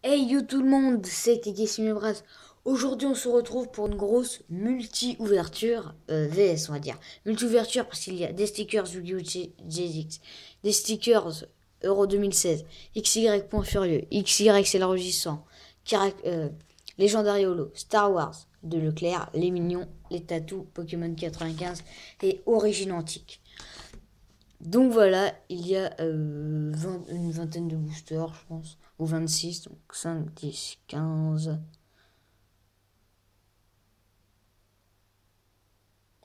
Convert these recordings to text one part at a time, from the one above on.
Hey yo tout le monde, c'est Kiki Simebras. Aujourd'hui on se retrouve pour une grosse multi-ouverture, VS on va dire. Multi-ouverture parce qu'il y a des stickers Yu-Gi-Oh! GX, des stickers Euro 2016, XY Point Furieux, XY c'est l'enregistrant, Legendary Holo, Star Wars, de Leclerc, les Mignons, les Tatous, Pokémon 95 et Origine Antique. Donc voilà, il y a une vingtaine de boosters, je pense, ou 26, donc 5, 10, 15.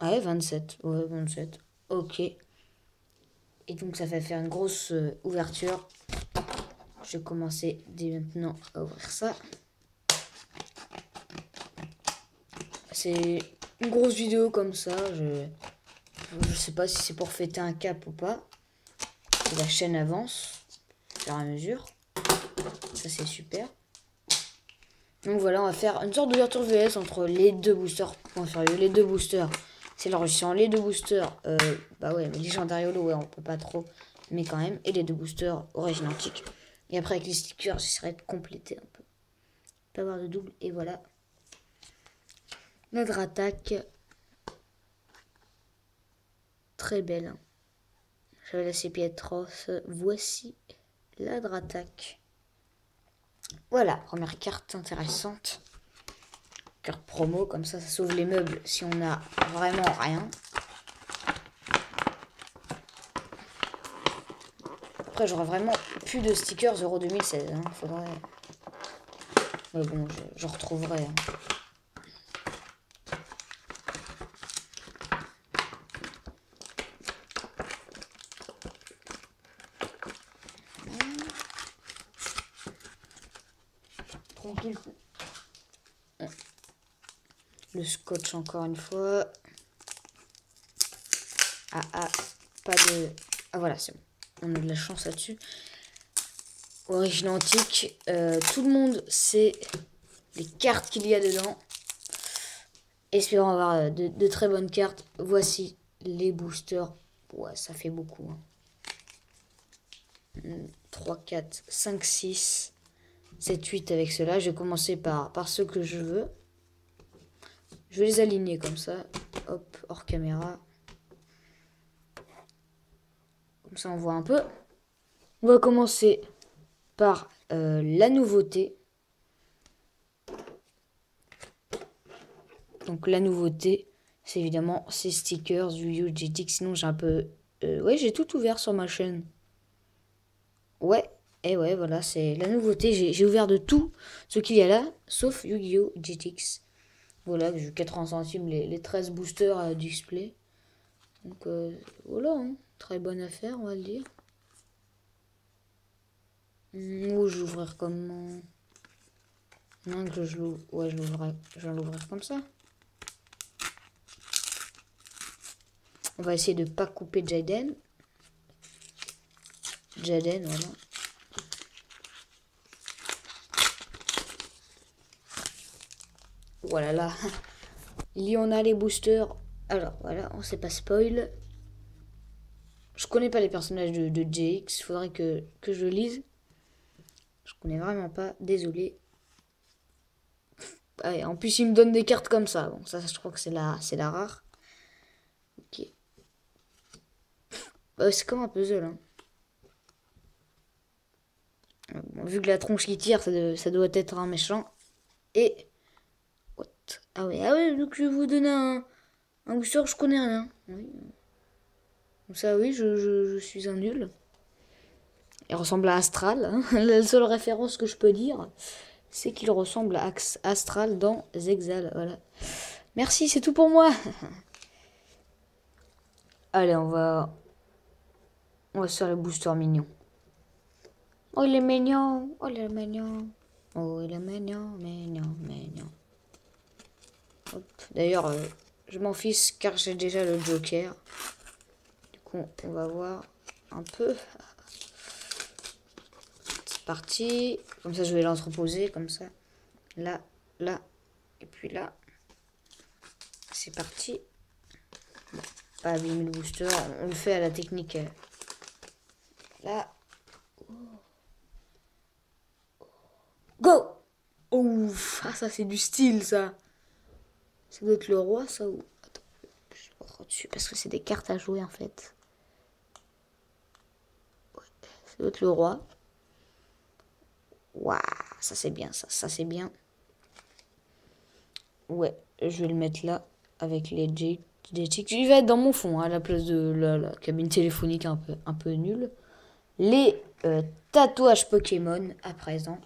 Ouais, 27, ouais, 27, ok. Et donc ça fait faire une grosse ouverture. Je vais commencer dès maintenant à ouvrir ça. C'est une grosse vidéo comme ça, je sais pas si c'est pour fêter un cap ou pas. Et la chaîne avance, au fur et à mesure. Ça c'est super. Donc voilà, on va faire une sorte d'ouverture VS entre les deux boosters. Point furieux, les deux boosters, c'est l'enregistrement. Les deux boosters, bah ouais, mais Legendary Holo, ouais, on peut pas trop, mais quand même. Et les deux boosters Origine Antique. Et après, avec les stickers, j'essaierai de compléter un peu. Pas avoir de double, et voilà. Notre attaque. Très belle. Hein. J'avais laissé Pietros. Voici la attaque. Voilà, première carte intéressante. Carte promo, comme ça sauve les meubles si on a vraiment rien. Après, j'aurai vraiment plus de stickers Euro 2016. Hein. Faudrait. Mais bon, je retrouverai. Hein. Tranquille. Le scotch encore une fois. Pas de. Ah voilà, c'est bon. On a de la chance là-dessus. Origine Antique. Tout le monde sait les cartes qu'il y a dedans. Espérons avoir de très bonnes cartes. Voici les boosters. Ouais, ça fait beaucoup. Hein. 3, 4, 5, 6, 7, 8 avec cela. Je vais commencer par ceux que je veux. Je vais les aligner comme ça. Hop, hors caméra. Comme ça, on voit un peu. On va commencer par la nouveauté. Donc la nouveauté, c'est évidemment ces stickers Yu-Gi-Oh! GX. Sinon, j'ai un peu... ouais, j'ai tout ouvert sur ma chaîne. Ouais, et ouais, voilà, c'est la nouveauté. J'ai ouvert de tout ce qu'il y a là, sauf Yu-Gi-Oh! GX. Voilà, j'ai eu 80 centimes les 13 boosters à display. Donc voilà, hein, très bonne affaire, on va le dire. Ou je vais l'ouvrir comme... Non, que je l'ouvre. Ouais, je vais l'ouvrir comme ça. On va essayer de pas couper Jaden. Jaden, voilà. Voilà, là. Il y en a les boosters. Alors, voilà, on sait pas spoil. Je connais pas les personnages de JX. Faudrait que je lise. Je connais vraiment pas. Désolé. Ah, en plus, il me donne des cartes comme ça. Bon, ça je crois que c'est la rare. Ok. C'est comme un puzzle. Hein. Bon, vu que la tronche qui tire, ça doit être un méchant. Et... What? Ah ouais, donc je vais vous donner un booster, je connais rien. Oui. Comme ça, oui, je suis un nul. Il ressemble à Astral. Hein. La seule référence que je peux dire, c'est qu'il ressemble à Astral dans Zexal. Voilà. Merci, c'est tout pour moi. Allez, on va se faire le booster mignon. Oh, il est mignon. Oh, il est mignon. Oh, il est mignon, mignon, mignon. D'ailleurs, je m'en fiche car j'ai déjà le Joker. Du coup, on va voir un peu. C'est parti. Comme ça, je vais l'entreposer, comme ça. Là, là, et puis là. C'est parti. Bon, pas abîmer le booster. On le fait à la technique. Là. Go! Ouf, ah, ça c'est du style ça. Ça doit être le roi ça ou... Attends, je vais pas dessus parce que c'est des cartes à jouer en fait. Ouais, ça doit être le roi. Waouh, ça c'est bien ça c'est bien. Ouais, je vais le mettre là avec les Jetix. Il va être dans mon fond, hein, à la place de la cabine téléphonique un peu nulle. Les tatouages Pokémon à présent.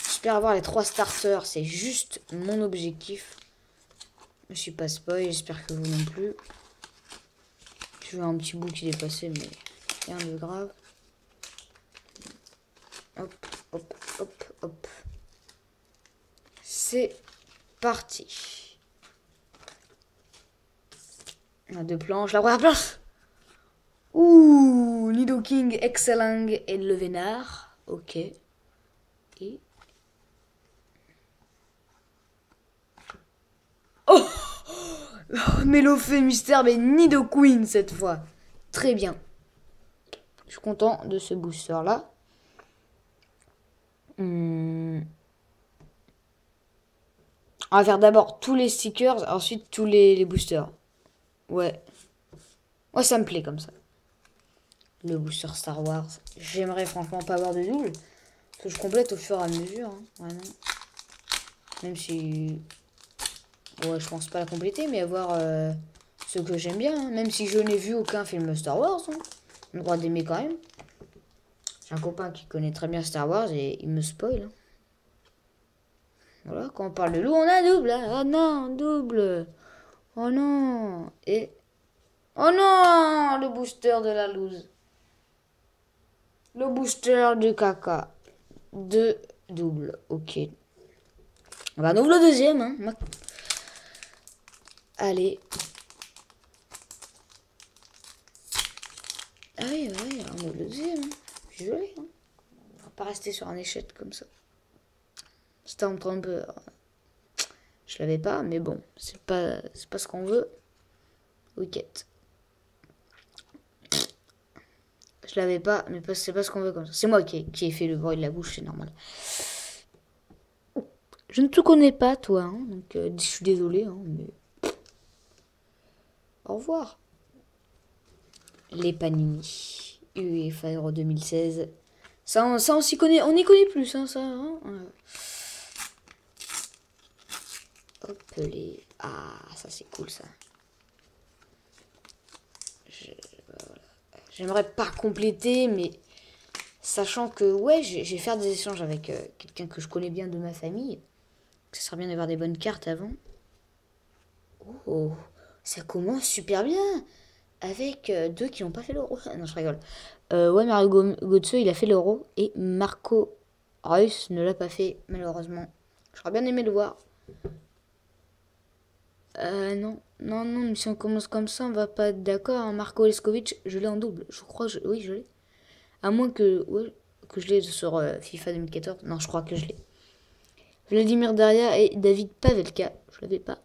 J'espère avoir les 3 starters, c'est juste mon objectif. Je suis pas spoil, j'espère que vous non plus. Je vois un petit bout qui est passé, mais rien de grave. Hop, hop, hop, hop. C'est parti. On a 2 planches. La première planche. Ouh, Nidoking, Excelling et le Vénard. Ok. Et... Oh, Mélofée Mystère, mais Nidoqueen cette fois. Très bien. Je suis content de ce booster là. On va faire d'abord tous les stickers, ensuite tous les boosters. Ouais. Ouais, ça me plaît comme ça. Le booster Star Wars. J'aimerais franchement pas avoir de double. Parce que je complète au fur et à mesure. Hein, vraiment. Même si... Ouais, je pense pas la compléter, mais avoir ce que j'aime bien. Hein. Même si je n'ai vu aucun film Star Wars. Hein. On a le droit d'aimer quand même. J'ai un copain qui connaît très bien Star Wars et il me spoil. Hein. Voilà, quand on parle de loup, on a double. Hein. Oh non, double. Oh non. Et... Oh non, le booster de la loose. Le booster du caca. Deux doubles, ok. On va en ouvre le deuxième. Hein. Allez. Ah oui, ouais, on ouvre le deuxième. Hein. Joli. Hein. On va pas rester sur un échec comme ça. C'était un peu... Je l'avais pas, mais bon, c'est pas ce qu'on veut. Wicket. Je l'avais pas, mais c'est pas ce qu'on veut comme ça. C'est moi qui ai fait le bruit de la bouche, c'est normal. Je ne te connais pas, toi, hein, donc je suis désolée, hein, mais... Au revoir. Les Panini. UEFA Euro 2016. Ça on s'y connaît, on y connaît plus, hein, ça. Hein. Hop, les... Ah, ça c'est cool, ça. J'aimerais pas compléter, mais sachant que, ouais, je vais faire des échanges avec quelqu'un que je connais bien de ma famille. Ça serait bien d'avoir des bonnes cartes avant. Oh, ça commence super bien. Avec deux qui n'ont pas fait l'euro. Non, je rigole. Ouais, Mario Götze, il a fait l'euro. Et Marco Reus ne l'a pas fait, malheureusement. J'aurais bien aimé le voir. Non, mais si on commence comme ça, on va pas être d'accord. Hein. Marco Leskovic, je l'ai en double. Je crois, oui, je l'ai. À moins que, ouais, que je l'ai sur FIFA 2014. Non, je crois que je l'ai. Vladimir Daria et David Pavelka. Je l'avais pas.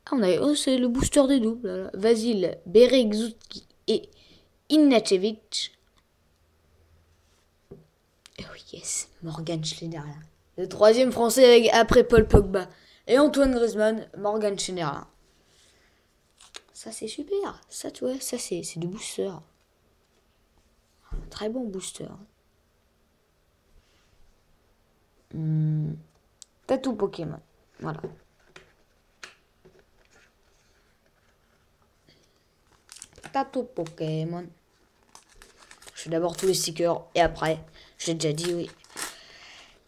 Ah, on a, oh, c'est le booster des doubles. Là. Vasil Beregzuki et Inacevic. Et oui, yes, Morgan Schneiderlin. Le troisième français après Paul Pogba. Et Antoine Griezmann, Morgan Schneiderlin. Ça, c'est super. Ça, tu vois, ça, c'est du booster. Un très bon booster. Tatou Pokémon. Voilà. Tatou Pokémon. Je fais d'abord tous les stickers et après, je l'ai déjà dit, oui.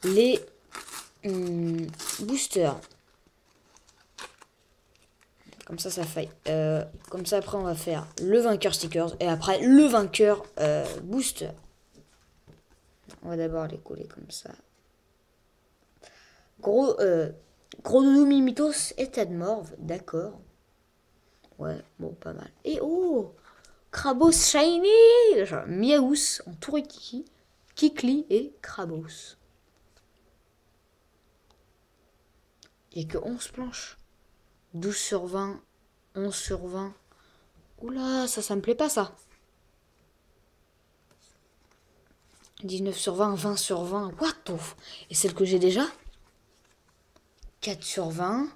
Les boosters. Comme ça, ça faille. Comme ça, après, on va faire le vainqueur stickers et après le vainqueur booster. On va d'abord les coller comme ça. Gros doudou Mimitos et Tadmorve, d'accord. Ouais, bon, pas mal. Et oh, Krabos Shiny, Miaous en Tourikiki, Kikli et Krabos. Il n'y a que 11 planches. 12 sur 20, 11 sur 20. Oula, ça me plaît pas, ça. 19 sur 20, 20 sur 20. What the f... Et celle que j'ai déjà? 4 sur 20.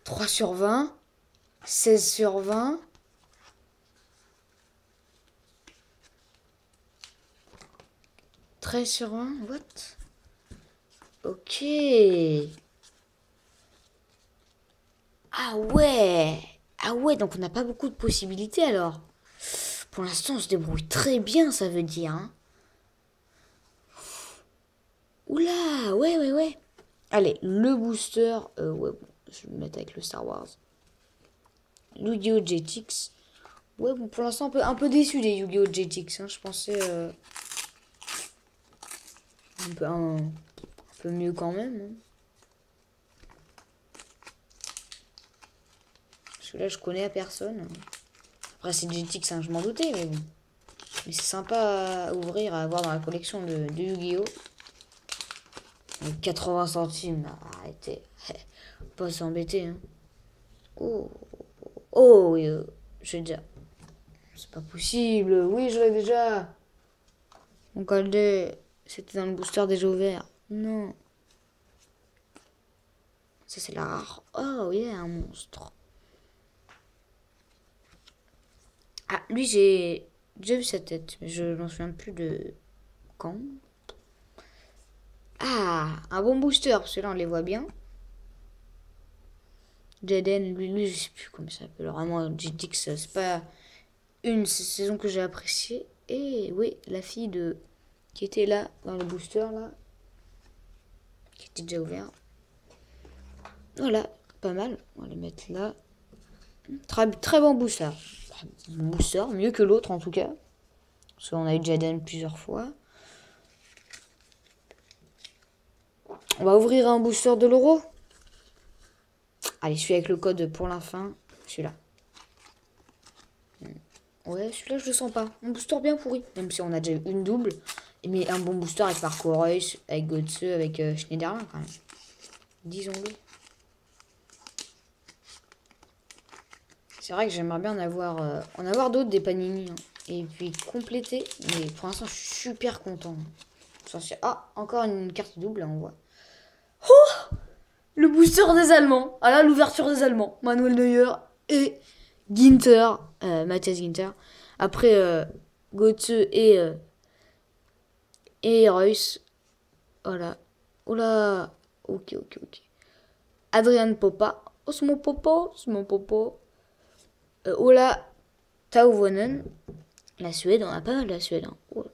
3 sur 20. 16 sur 20. Sur 20, what? Ok. Ah ouais. Ah ouais, donc on n'a pas beaucoup de possibilités alors. Pour l'instant, on se débrouille très bien, ça veut dire. Hein. Oula, ouais. Allez, le booster. Ouais, bon, je vais le mettre avec le Star Wars. Yu-Gi-Oh! GTX. Ouais, bon, pour l'instant, un peu déçu des Yu-Gi-Oh! GTX. Hein. Je pensais un peu mieux quand même. Hein. Parce que là, je connais à personne. Après, c'est GTX, hein, je m'en doutais, mais bon. Mais c'est sympa à ouvrir, à avoir dans la collection de Yu-Gi-Oh! 80 centimes, arrêtez. Pas s'embêter. Hein. Oh, oui, j'ai déjà. C'est pas possible. Oui, je l'ai déjà. Mon Caldé, c'était dans le booster déjà ouvert. Non. Ça, c'est la rare. Oh, il y a un monstre. Ah, lui, j'ai déjà vu sa tête, mais je m'en souviens plus de quand. Ah, un bon booster, parce que là, on les voit bien. Jaden, lui, je sais plus comment ça s'appelle. Vraiment, GTX, c'est pas une saison que j'ai appréciée. Et oui, la fille de qui était là, dans le booster, là, qui était déjà ouvert. Voilà, pas mal. On va les mettre là. Très bon booster. Booster, mieux que l'autre en tout cas. Parce qu'on a eu Jaden plusieurs fois. On va ouvrir un booster de l'euro. Allez, celui avec le code pour la fin. Celui-là. Ouais, celui-là, je le sens pas. Un booster bien pourri. Même si on a déjà eu une double. Mais un bon booster avec Marco Reus, avec Götze, avec Schneiderlin quand même. Disons-le. C'est vrai que j'aimerais bien en avoir d'autres des Panini. Hein. Et puis compléter. Mais pour l'instant, je suis super content. Ah, encore une carte double, là, on voit. Oh, le booster des Allemands. Ah là, l'ouverture des Allemands. Manuel Neuer et Ginter. Matthias Ginter. Après, Götze et Reus. Voilà. Oh là. Ok. Adrian Popa. Oh, c'est mon popo. Ola Tauvonen. La Suède, on a pas mal la Suède. Hein. Oh.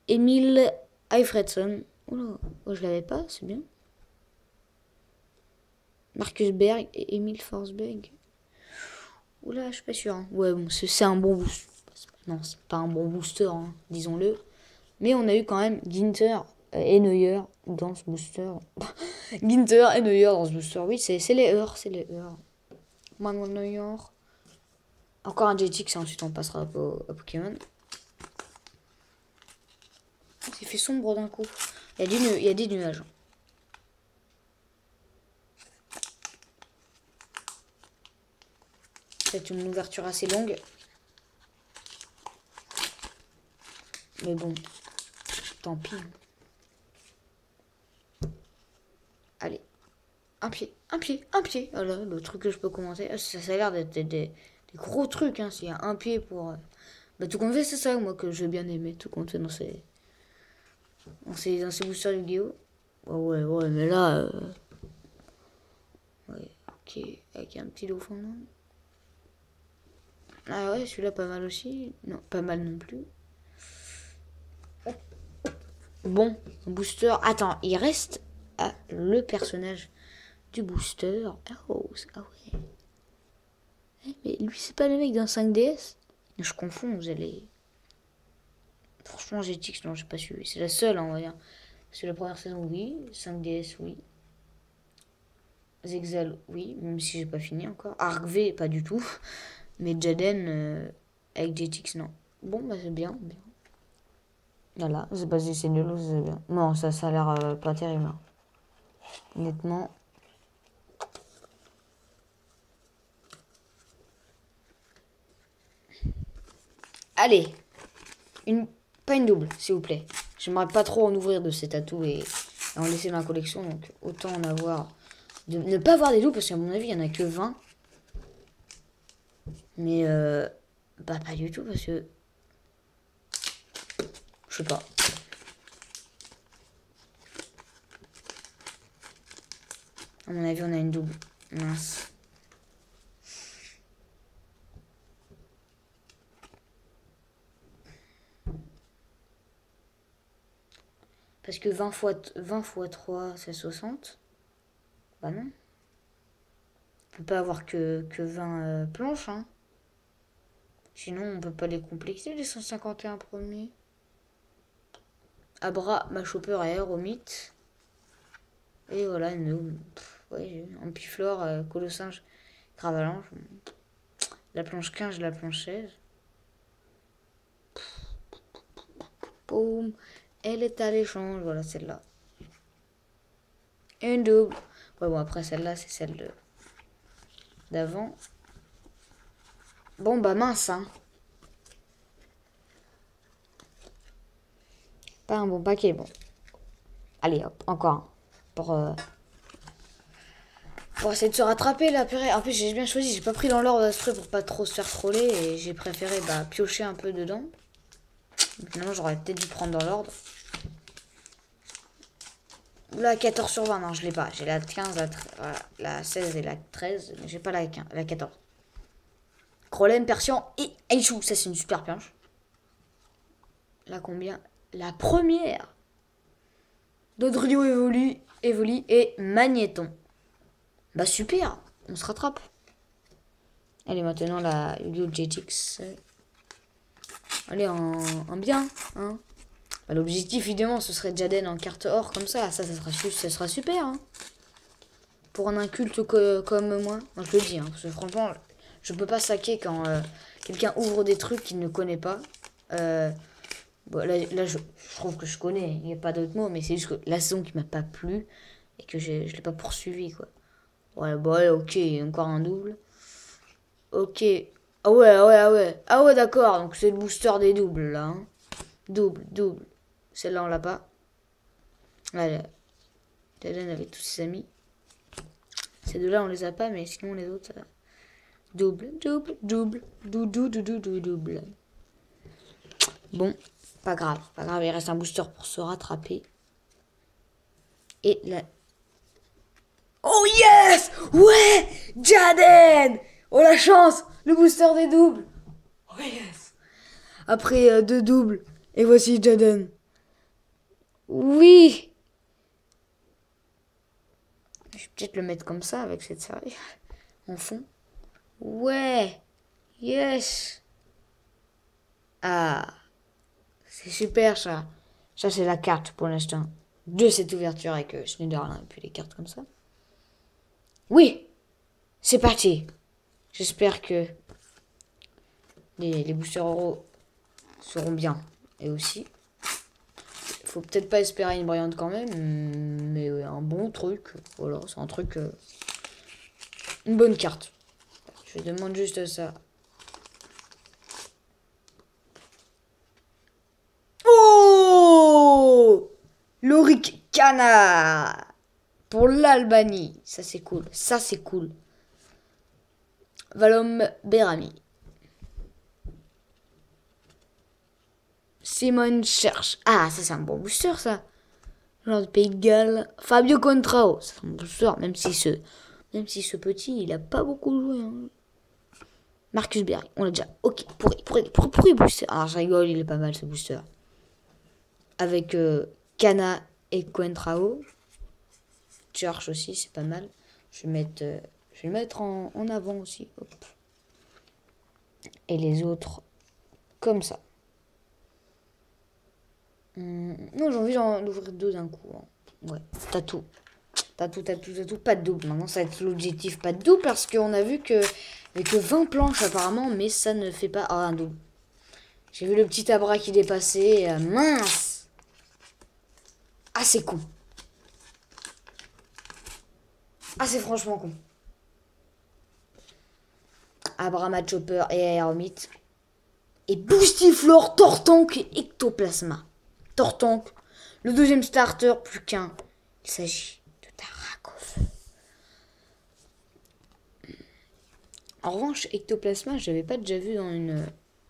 Emil Eifredson. Oh, je l'avais pas, c'est bien. Marcus Berg et Emil Forsberg. Oula, je suis pas sûr. Hein. Ouais, bon, c'est un bon booster. Non, c'est pas un bon booster, hein, disons-le. Mais on a eu quand même Ginter et Neuer dans ce booster. Ginter et Neuer dans ce booster. Oui, c'est les heures, Manuel Neuer. Encore un GTX, ensuite on passera à Pokémon. Il fait sombre d'un coup. Il y a des nuages. C'est une ouverture assez longue. Mais bon, tant pis. Allez. Un pied. Voilà, le truc que je peux commenter. Ça a l'air d'être des gros trucs. Hein. S'il y a un pied pour... Bah, tout compte fait, c'est ça, moi, que j'ai bien aimé. Tout compte fait dans ces boosters Yu-Gi-Oh! Ouais, mais là... Ouais, ok. Avec un petit dauphin, non? Ah ouais, celui-là, pas mal aussi. Non, pas mal non plus. Bon, booster. Attends, il reste le personnage du booster. Oh, ah ouais. Mais lui, c'est pas le mec d'un 5DS. Je confonds, vous allez. Franchement, GTX, non, j'ai pas suivi. C'est la seule, hein, on va dire. C'est la première saison, oui. 5DS, oui. Zexal, oui, même si j'ai pas fini encore. Arc V, pas du tout. Mais Jaden, avec GTX, non. Bon, bah c'est bien. Voilà, je sais pas si c'est nul ou si c'est bien. Non, ça a l'air pas terrible. Hein. Honnêtement. Allez. Pas une double, s'il vous plaît. J'aimerais pas trop en ouvrir de ces tatous et en laisser dans la collection. Donc, autant en avoir... ne pas avoir des doubles, parce qu'à mon avis, il n'y en a que 20. Mais, bah, pas du tout, parce que... Je sais pas. À mon avis, on a une double. Mince. Parce que 20 fois 3, c'est 60. Bah non. On peut pas avoir que 20 planches, hein. Sinon, on peut pas les complexer, les 151 premiers. Abra, Machopper et Aéromite. Et voilà, une... ouais, Ampiflore, Colossinge, Cravalanche. La planche 15, la planche 16. Boum. Elle est à l'échange, voilà celle-là. Une double. Ouais, bon, après celle-là, c'est celle d'avant. Bon, bah mince, hein. Pas un bon paquet, bon. Allez, hop, encore un. Pour essayer de se rattraper, là, purée. En plus, j'ai bien choisi. J'ai pas pris dans l'ordre exprès pour pas trop se faire troller. Et j'ai préféré, bah, piocher un peu dedans. Finalement, j'aurais peut-être dû prendre dans l'ordre. La 14 sur 20, non, je l'ai pas. J'ai la 15, voilà, la 16 et la 13. Mais j'ai pas la 15, la 14. Crolem, Persian et Aishou. Ça, c'est une super pioche. Là, combien? La première. Dodrio Evoli et Magnéton. Bah, super. On se rattrape. Allez, maintenant, la Yu-Gi-Oh! GTX. Allez, en bien. Hein. Bah, l'objectif, évidemment, ce serait Jaden en carte or comme ça. Ça sera super. Hein. Pour un inculte comme moi. Moi, je le dis. Hein, parce que franchement, je peux pas saquer quand quelqu'un ouvre des trucs qu'il ne connaît pas. Bon, là je trouve que je connais. Il n'y a pas d'autre mot. Mais c'est juste que la saison qui m'a pas plu. Et que je l'ai pas poursuivi, quoi. Ouais, bah ouais, ok. Encore un double. Ok. Ah ouais, ah ouais, ah ouais. Ah ouais, d'accord. Donc c'est le booster des doubles, là. Hein. Double, double. Celle-là, on l'a pas. Allez. Jaden avec tous ses amis. Ces deux-là, on les a pas, mais sinon les autres, ça... Double, double, double, double. Bon, pas grave, pas grave, il reste un booster pour se rattraper. Et là... Oh yes! Ouais! Jaden! Oh la chance! Le booster des doubles! Oh yes! Après deux doubles, et voici Jaden. Oui! Je vais peut-être le mettre comme ça avec cette série en fond. Ouais! Yes! Ah! C'est super ça. Ça c'est la carte pour l'instant. De cette ouverture avec Schneiderlin et puis les cartes comme ça. Oui! C'est parti! J'espère que les boosters euros seront bien. Et aussi. Faut peut-être pas espérer une brillante quand même. Mais un bon truc. Voilà, c'est un truc... une bonne carte. Je demande juste ça. Oh! Lorik Cana pour l'Albanie. Ça c'est cool. Ça c'est cool. Valom Berami. Simon cherche. Ah, ça c'est un bon booster ça. Genre de Pays de Galles. Fabio Contrao. C'est un bon booster, même si ce petit, il a pas beaucoup joué. Hein. Marcus Berry. On l'a déjà. Ok, pourri booster. Ah, je rigole, il est pas mal ce booster. Avec Cana et Contrao. Church aussi, c'est pas mal. Je vais le mettre en avant aussi. Hop. Et les autres, comme ça. Non, j'ai envie d'en ouvrir deux d'un coup. Hein. Ouais, tatou. Tatou, pas de double. Maintenant, ça va être l'objectif, pas de double, parce qu'on a vu que avec 20 planches apparemment, mais ça ne fait pas... Ah, un double. J'ai vu le petit Abra qui dépassait. Mince! Ah, c'est con. Ah, c'est franchement con. Abra, Chopper et Aéromite. Et Boostiflore, Tortank et Ectoplasma. Tortank, le deuxième starter, plus qu'un. Il s'agit de Tarakov. En revanche, Ectoplasma, je l'avais pas déjà vu dans une...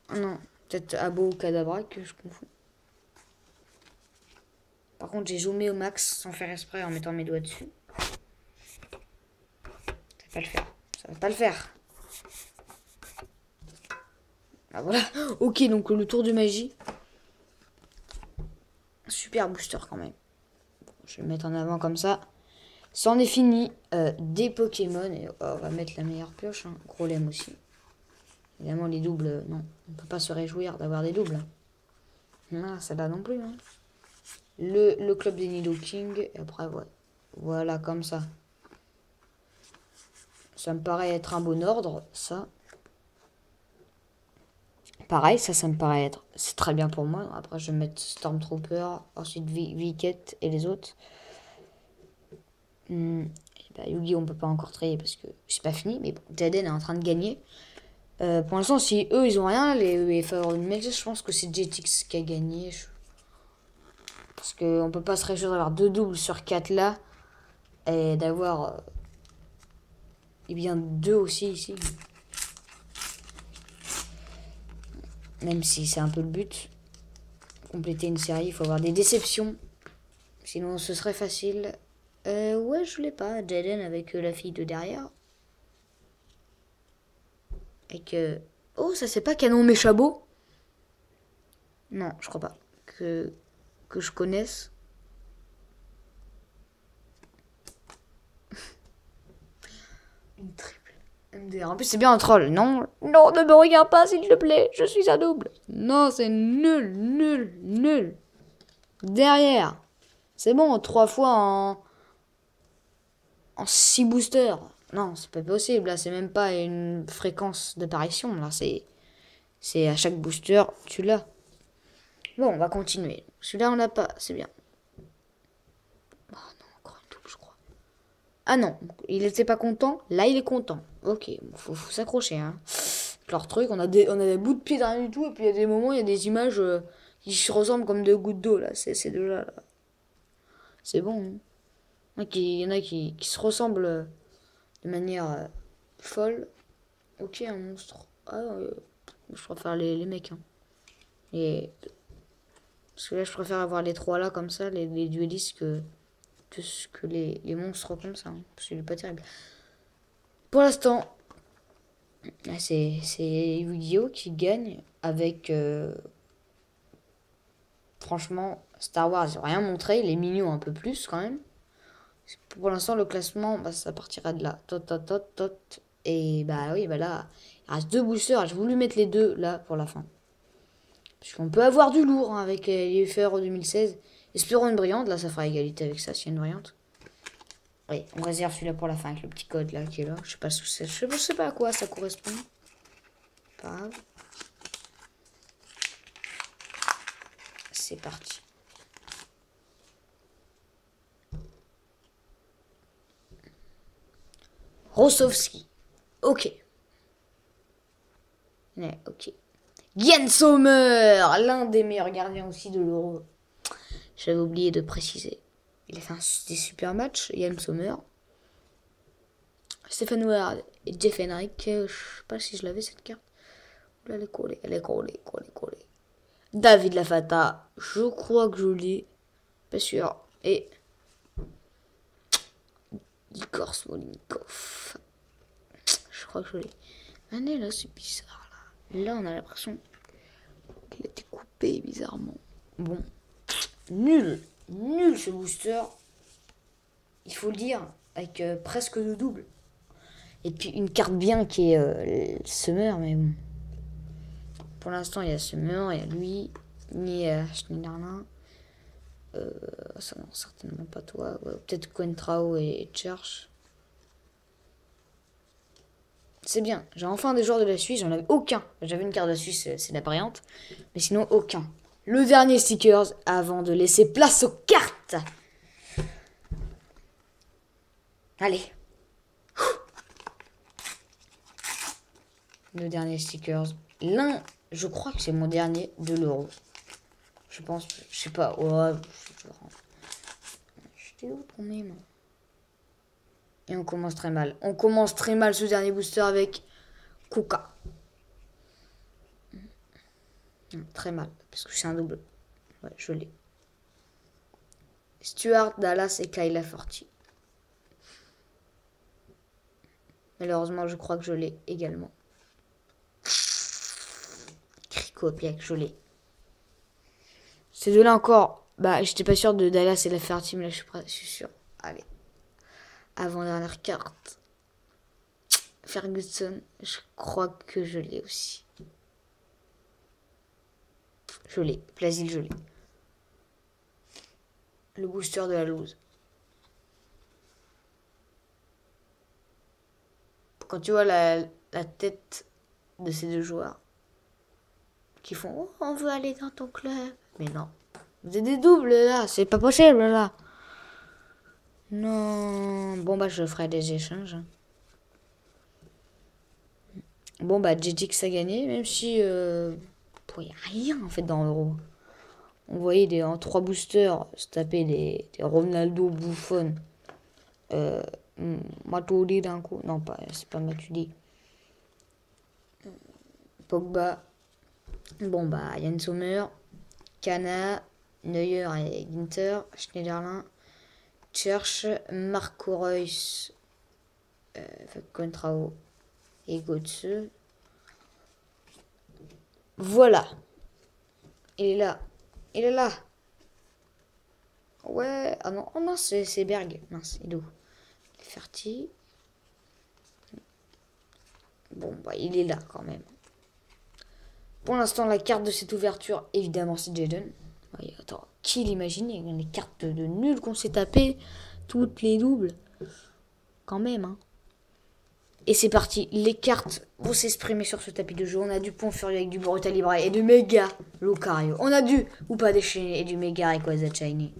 Ah non, peut-être Abo ou Kadabra que je confonds. Par contre, j'ai zoomé au max sans faire exprès en mettant mes doigts dessus. Ça va pas le faire. Ça va pas le faire. Ah voilà. Ok, donc le tour de magie. Super booster quand même. Bon, je vais le mettre en avant comme ça. C'en est fini des Pokémon. Et on va mettre la meilleure pioche. Hein. Gros lemme aussi. Évidemment, les doubles, non. On peut pas se réjouir d'avoir des doubles. Non, celle-là non plus. Hein. Le club des Nidoking. Et après, ouais. Voilà, comme ça. Ça me paraît être un bon ordre, ça. Pareil, ça me paraît être... C'est très bien pour moi. Après, je vais mettre Stormtrooper, ensuite Viket et les autres. Bah, Yugi, on peut pas encore traiter parce que c'est pas fini. Mais bon, Jaden est en train de gagner. Pour l'instant, si eux, ils ont rien, les Favor je pense que c'est Jetix qui a gagné. Parce qu'on peut pas se réjouir d'avoir 2 doubles sur 4 là. Et d'avoir... eh bien, 2 aussi ici. Même si c'est un peu le but. Compléter une série, il faut avoir des déceptions. Sinon, ce serait facile. Ouais, je l'ai pas. Jaden avec la fille de derrière. Avec... Oh, ça c'est pas Canon Méchabot? Non, je crois pas. Que je connaisse. Une triple MDR. En plus, c'est bien un troll. Non, non, ne me regarde pas, s'il te plaît. Je suis un double. Non, c'est nul, nul, nul. Derrière. C'est bon, 3 fois en 6 boosters. Non, c'est pas possible. Là, c'est même pas une fréquence d'apparition. Là, c'est à chaque booster, tu l'as. Bon, on va continuer. Celui-là, on l'a pas. C'est bien. Oh non, encore une double, je crois. Ah non, il était pas content. Là, il est content. Ok, faut s'accrocher. Hein. Leur truc, on a des bouts de pied de rien du tout. Et puis, il y a des moments, il y a des images qui se ressemblent comme deux gouttes d'eau. Là, c'est deux-là. Là. C'est bon. Hein. Il y en a qui se ressemblent de manière folle. Ok, un monstre. Ah, je préfère les mecs. Hein. Et... Parce que là, je préfère avoir les 3 là, comme ça, les duellistes, que les monstres comme ça. Hein, parce que c'est pas terrible. Pour l'instant, c'est Yu-Gi-Oh! Qui gagne avec... franchement, Star Wars, ils n'ont rien montré. Il est mignon un peu plus, quand même. Pour l'instant, le classement, bah, ça partira de là. Tot. Et bah oui, bah là, il reste 2 boosters. J'ai voulu mettre les 2 là pour la fin. Parce qu'on peut avoir du lourd hein, avec les FR 2016. Espérons une brillante. Là, ça fera égalité avec ça s'il y a une brillante. Oui, on réserve celui-là pour la fin avec le petit code là qui est là. Je sais pas ce que c'est. Je sais pas à quoi ça correspond. Pas grave. C'est parti. Rossovski. Ok. Ouais, ok. Yann Sommer, l'un des meilleurs gardiens aussi de l'Euro. J'avais oublié de préciser. Il a fait des super matchs, Yann Sommer. Stéphane Ward et Jeff Henrik. Je sais pas si je l'avais cette carte. Là, elle est collée. David Lafata. Je crois que je l'ai. Pas sûr. Et Igor Smolinikov. Je crois que je l'ai. Allez, là, c'est bizarre. Là, on a l'impression qu'il a été coupé bizarrement. Bon. Nul ce booster. Il faut le dire. Avec presque de double. Et puis une carte bien qui est Summer, mais bon. Pour l'instant, il y a Summer, il y a lui, ni Schneiderlin. Ça non, certainement pas toi. Ouais, peut-être Quentrao et Church. C'est bien. J'ai enfin des joueurs de la Suisse. J'en avais aucun. J'avais une carte de la Suisse, c'est la brillante. Mais sinon, aucun. Le dernier stickers avant de laisser place aux cartes. Allez. Le dernier stickers. Je crois que c'est mon dernier de l'euro. Je pense, je sais pas. Ouais, j'étais où ton nez, moi? Et on commence très mal. On commence très mal ce dernier booster avec Kuka. Très mal, parce que c'est un double. Ouais, je l'ai. Stuart, Dallas et Kayla Forti. Malheureusement, je crois que je l'ai également. Cricopiac, je l'ai. Ces deux-là encore. Bah, j'étais pas sûr de Dallas et la Forti, mais là, je suis sûr. Allez. Avant-dernière carte. Ferguson, je crois que je l'ai aussi. Je l'ai. Plasil, je l'ai. Le booster de la loose. Quand tu vois la tête de ces deux joueurs qui font oh, on veut aller dans ton club. Mais non. Vous êtes des doubles là, c'est pas possible là. Non. Bon bah je ferai des échanges. Bon bah JTX a gagné, même si il n'y a rien en fait dans l'euro. On voyait en 3 boosters se taper des Ronaldo, Buffon, Matuidi d'un coup. Non, pas, c'est pas Matuidi. Pogba. Bon bah Yann Sommer, Kana, Neuer et Ginter, Schneiderlin, Church, Marco Reus, Contrao et Götze. Voilà. Il est là. Il est là. Ouais. Ah non, oh non, c'est Berg. Mince, il est où? Ferti. Bon, bah, il est là quand même. Pour l'instant, la carte de cette ouverture, évidemment, c'est Jaden. Ouais, attends, qui l'imaginait? Il y a des cartes de nul qu'on s'est tapé. Toutes les doubles. Quand même, hein. Et c'est parti. Les cartes vont s'exprimer sur ce tapis de jeu. On a du Pont Furieux avec du Brutal Libre et du Méga Lucario. On a du ou pas déchaîné et du Méga Rayquaza Shiny.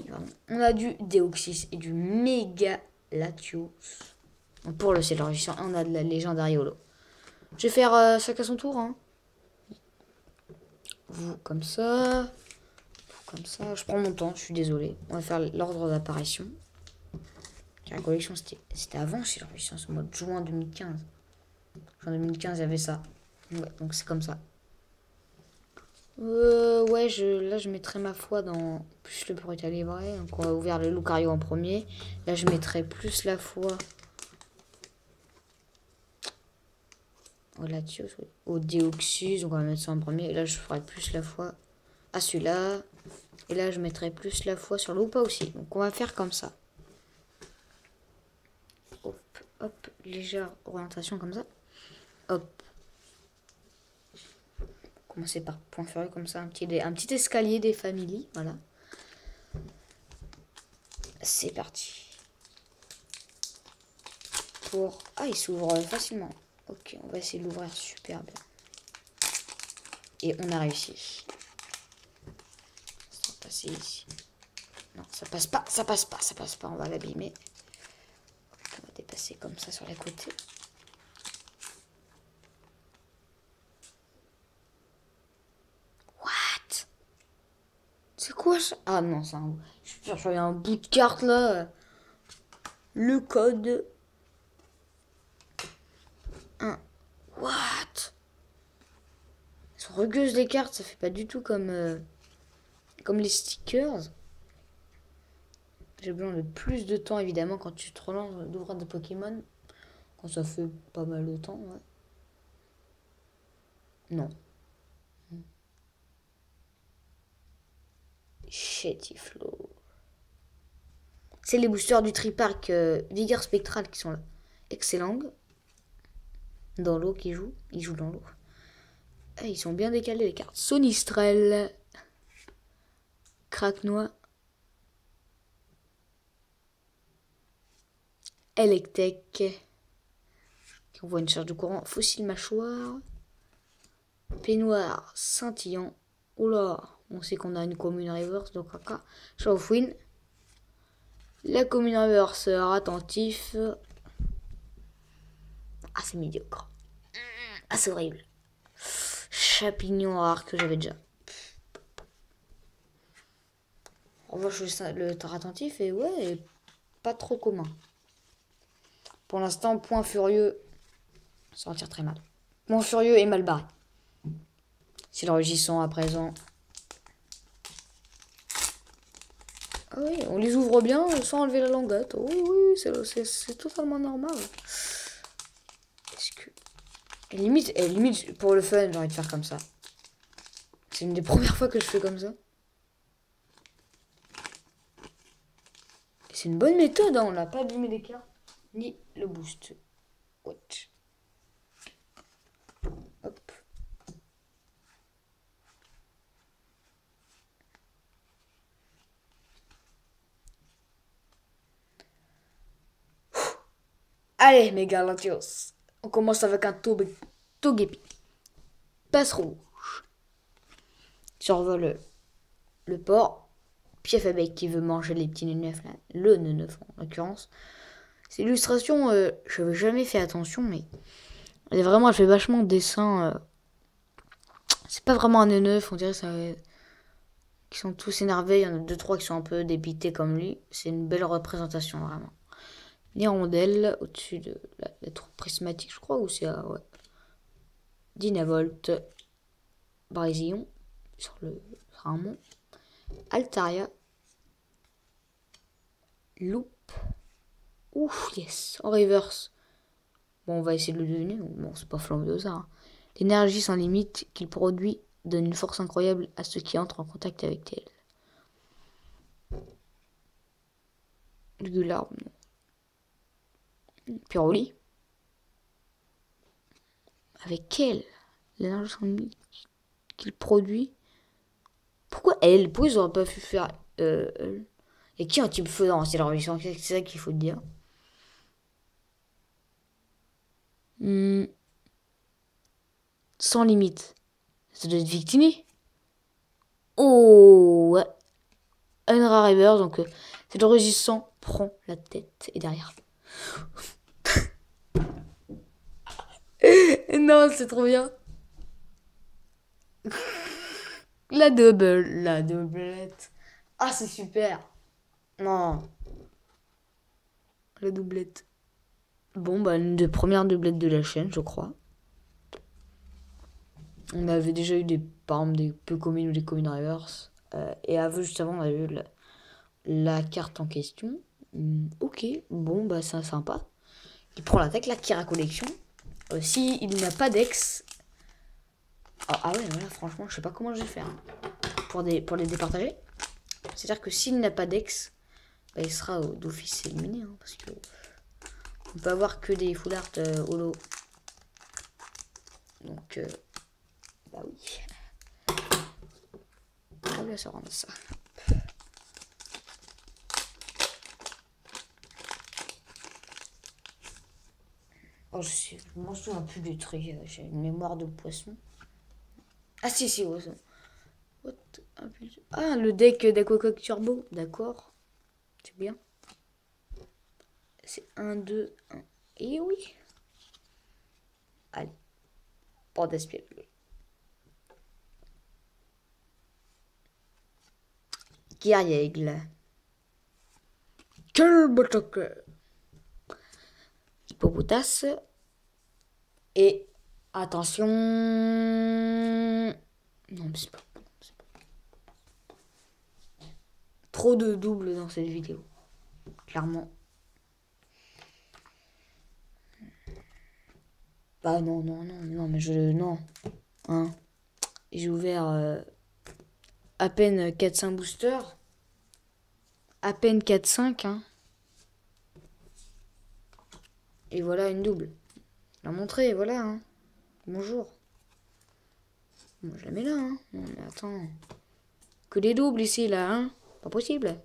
Pardon. On a du Deoxys et du Méga Latios. Pour le Sailor Régissant, on a de la légendaire Holo. Je vais faire chacun son tour. Hein. Vous comme ça. Vous comme ça. Je prends mon temps, je suis désolé. On va faire l'ordre d'apparition. La collection, c'était avant Sailor Régissant, au mois de juin 2015. Juin 2015, il y avait ça. Ouais, donc c'est comme ça. Ouais, là je mettrai ma foi dans plus le Brutal Libre. Donc on va ouvrir le Lucario en premier. Là je mettrai plus la foi au Latios, au Deoxys. Donc on va mettre ça en premier. Et là je ferai plus la foi à celui-là. Et là je mettrai plus la foi sur le Hoopa aussi. Donc on va faire comme ça. Hop, hop, légère orientation comme ça. Hop. Commencer par Point Furieux comme ça, un petit escalier des familles, voilà. C'est parti. Ah, il s'ouvre facilement. Ok, on va essayer de l'ouvrir super bien. Et on a réussi. Ça va passer ici. Non, ça passe pas, ça passe pas, ça passe pas, on va l'abîmer. On va dépasser comme ça sur les côtés. C'est quoi ça? Ah non, c'est un... Je suis sûr qu'il y a un bout de carte là. Le code. What? Elles sont rugueuses les cartes, ça fait pas du tout comme les stickers. J'ai besoin de plus de temps évidemment quand tu te relances d'ouvrir des Pokémon. Quand ça fait pas mal de temps, ouais. Non. Chetiflo. C'est les boosters du Tripark Vigueur Spectral qui sont là. Excellent. Dans l'eau qui joue. Ils jouent dans l'eau. Ah, ils sont bien décalés les cartes. Sonistrel. Craquenois. Electek. On voit une charge de courant. Fossile mâchoire. Peignoir scintillant. Oula. On sait qu'on a une commune reverse. Donc caca. Chaufouine. La commune reverse attentif. Ah c'est médiocre. Ah c'est horrible. champignon rare que j'avais déjà. En revanche, le attentif et ouais, pas trop commun. Pour l'instant, point furieux, ça en tire très mal. Point furieux et mal barré. C'est le rugissant à présent. Ah oui, on les ouvre bien sans enlever la languette. Oh oui, c'est totalement normal. Est-ce que... limite, pour le fun, j'ai envie de faire comme ça. C'est une des premières fois que je fais comme ça. C'est une bonne méthode, hein. On n'a pas abîmé les cartes. Ni le boost. Watch. Hop. Allez, mes galantios. On commence avec un Togepi. Passe rouge. Survole le port. Pief Abeille qui veut manger les petits neufs là. Le neuf en l'occurrence. Cette illustration, je n'avais jamais fait attention, mais elle fait vachement de dessin. C'est pas vraiment un neuf, on dirait ça. Qui sont tous énervés. Il y en a 2-3 qui sont un peu dépités comme lui. C'est une belle représentation, vraiment. L'hirondelle au-dessus de la tour prismatique, je crois, ou c'est ouais. Dynavolt, Brésilon, sur un mont. Altaria, Loop. Ouf, yes, en reverse. Bon, on va essayer de le deviner. Bon, c'est pas Flambeosa. Hein. L'énergie sans limite qu'il produit donne une force incroyable à ceux qui entrent en contact avec elle. Gular, Pyroli. Avec elle, l'énergie sans limite qu'il produit. Pourquoi elle? Pourquoi ils auraient pas pu faire et qui est un type feu? Non, c'est leur mission, c'est ça qu'il faut dire. Sans limite. Ça doit être Victini. Oh ouais. Un rare reverse, donc c'est le résistant prend la tête et derrière. Non, c'est trop bien. La doublette. Ah, c'est super. Non. La doublette. Bon, bah, une des premières doublettes de la chaîne, je crois. On avait déjà eu par exemple, des peu communes ou des communes reverse. Et juste avant, on avait eu la carte en question. Ok, bon, bah, c'est sympa. Il prend l'attaque, la Kira Collection. Si il n'a pas d'ex. Ah ouais, voilà, franchement, je sais pas comment je vais faire. Pour les départager. C'est-à-dire que s'il n'a pas d'ex, bah, il sera d'office éliminé. Hein, parce que on peut avoir que des full art holo. Donc, bah oui. On va se rendre ça. Oh, je m'en souviens plus du truc. J'ai une mémoire de poisson. Ah si, ouais. What? Ah, le deck d'Aquacock Turbo. D'accord. C'est bien. C'est 1, 2, 1. Et oui. Allez. Port d'espiègle. Guerriègle. Kerbotok. Hippopotas. Et attention. Non, mais c'est pas. Trop de doubles dans cette vidéo. Clairement. Bah non, mais non. Hein. J'ai ouvert à peine 4-5 boosters. À peine 4-5, hein. Et voilà une double. Je l'ai montré, voilà, hein. Bonjour. Bon, je la mets là, hein. Non, mais attends. Que des doubles ici, là, hein. Pas possible.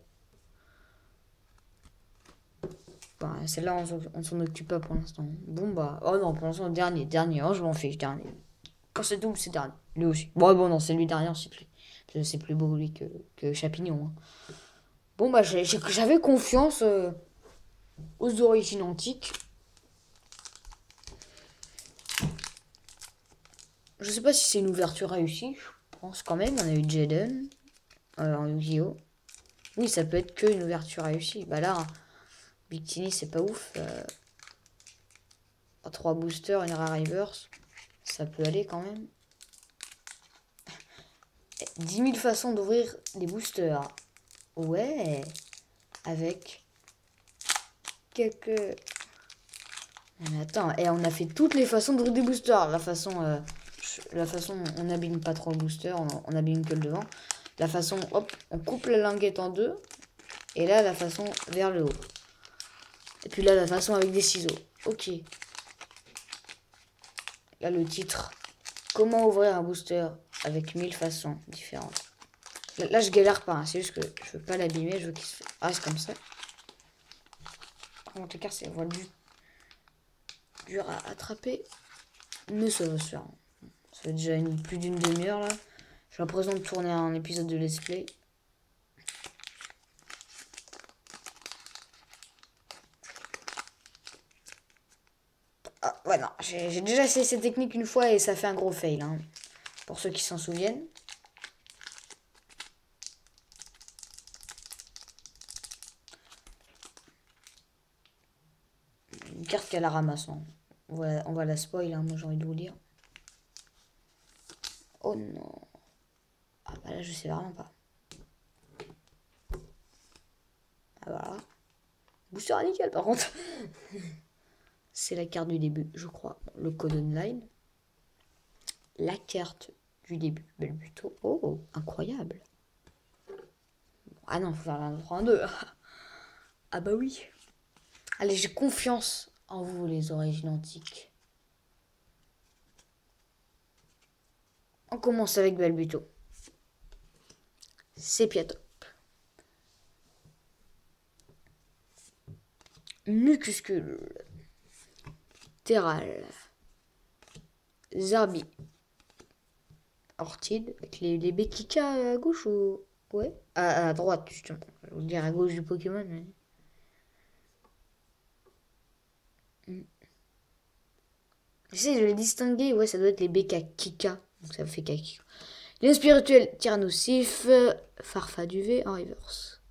Bah, celle-là, on s'en occupe pas pour l'instant. Bon, bah. Oh non, pour l'instant, dernier. Oh, je m'en fiche, dernier. Quand c'est double, c'est dernier. Lui aussi. Bon, non, c'est lui derrière, c'est plus beau, lui, que Chapignon. Hein. Bon, bah, j'avais confiance aux origines antiques. Je sais pas si c'est une ouverture réussie. Je pense quand même. On a eu Jaden en Yu-Gi-Oh! Oui, ça peut être que une ouverture réussie. Bah là, Big Tini, c'est pas ouf. 3 boosters, une rare reverse. Ça peut aller quand même. 10 000 façons d'ouvrir des boosters. Ouais. Avec quelques... Mais attends, et on a fait toutes les façons d'ouvrir des boosters. La façon, on n'abîme pas trop le booster, on abîme que le devant. La façon, hop, on coupe la languette en deux. Et là, la façon vers le haut. Et puis là, la façon avec des ciseaux. Ok. Là, le titre. Comment ouvrir un booster avec 1000 façons différentes. Là, je galère pas. Hein. C'est juste que je veux pas l'abîmer. Je veux qu'il se reste comme ça. En tout cas, c'est voilà, dur à attraper. Mais ça va se faire. Ça fait déjà plus d'une demi-heure là. J'ai l'impression de tourner un épisode de Let's Play. Ah, ouais, non. J'ai déjà essayé cette technique une fois et ça fait un gros fail. Hein, pour ceux qui s'en souviennent. Une carte qu'elle la ramasse. Hein. On va la spoil, hein, moi j'ai envie de vous dire. Oh non. Ah bah là je sais vraiment pas. Ah voilà. Booster nickel par contre. C'est la carte du début, je crois. Le code online. La carte du début. Belbuto. Oh, incroyable. Ah non, faut faire la 3 en 2. Ah bah oui. Allez, j'ai confiance en vous, les origines antiques. On commence avec Belbuto. Sépiatop. Mucuscule. Terral. Zarbi. Ortide. Avec les Bekika à gauche ou... Ouais. À droite, justement. Je veux dire à gauche du Pokémon. Mais... J'essaie de les distinguer. Ouais, ça doit être les Bekakika. Donc ça fait Kaki. Lien spirituel, Tyrannosif. Farfaduvé en reverse.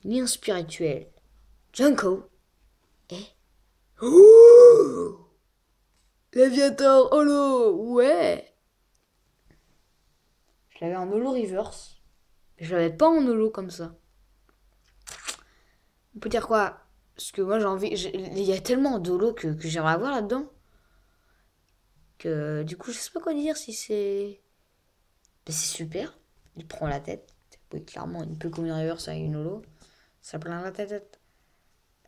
Lien spirituel. Junko. Et... Oh, Léviator holo. Ouais. Je l'avais en holo reverse. Je l'avais pas en holo comme ça. On peut dire quoi? Parce que moi j'ai envie... Il y a tellement d'holo que j'aimerais avoir là-dedans. Que du coup je sais pas quoi dire si c'est... Mais c'est super. Il prend la tête. Oui, clairement, il peut comme une reverse avec une holo. Ça plaint la tête.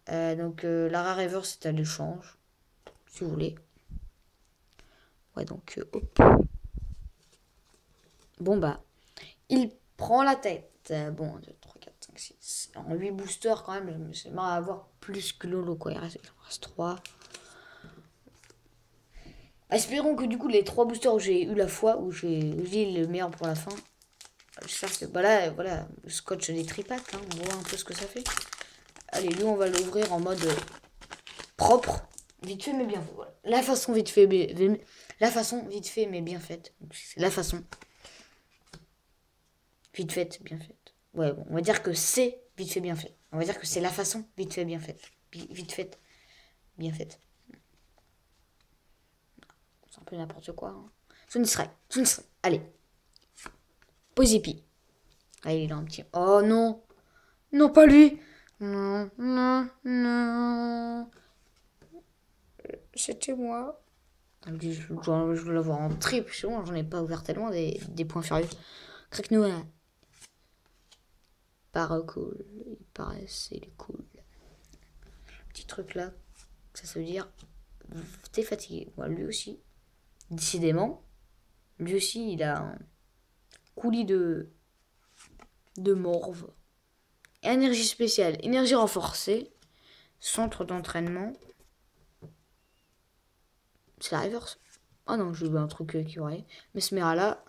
Donc la rare reverse c'est à l'échange. Si vous voulez. Ouais, donc hop. Bon bah, il prend la tête. Bon, 1, 2, 3, 4, 5, 6. En 8 boosters quand même, j'aimerais avoir plus que Lolo quoi. Il reste 3. Espérons que du coup les 3 boosters où j'ai eu la foi, où j'ai le meilleur pour la fin. J'espère que bah là, voilà, le scotch des tripacks, hein, on voit un peu ce que ça fait. Allez, lui on va l'ouvrir en mode propre, vite fait mais bien fait. Voilà. La façon vite fait, mais bien faite. C'est la façon vite faite, bien faite. Ouais, bon, on va dire que c'est vite fait, bien fait. On va dire que c'est la façon vite fait, bien faite. Vite faite, bien faite. C'est un peu n'importe quoi. Hein. Sunisrai. Allez. Posipi. Allez, il a un petit... Oh non. Non, pas lui. Non. C'était moi. Je veux l'avoir en triple. J'en ai pas ouvert tellement des points férieux. Crac noir. Pas cool. Il paraît, c'est cool. Petit truc là. Ça veut dire... T'es fatigué. Ouais, lui aussi. Décidément. Lui aussi, il a un coulis de morve. Énergie spéciale. Énergie renforcée. Centre d'entraînement. C'est la reverse. Ah non, j'ai eu un truc qui aurait. Mesmerala.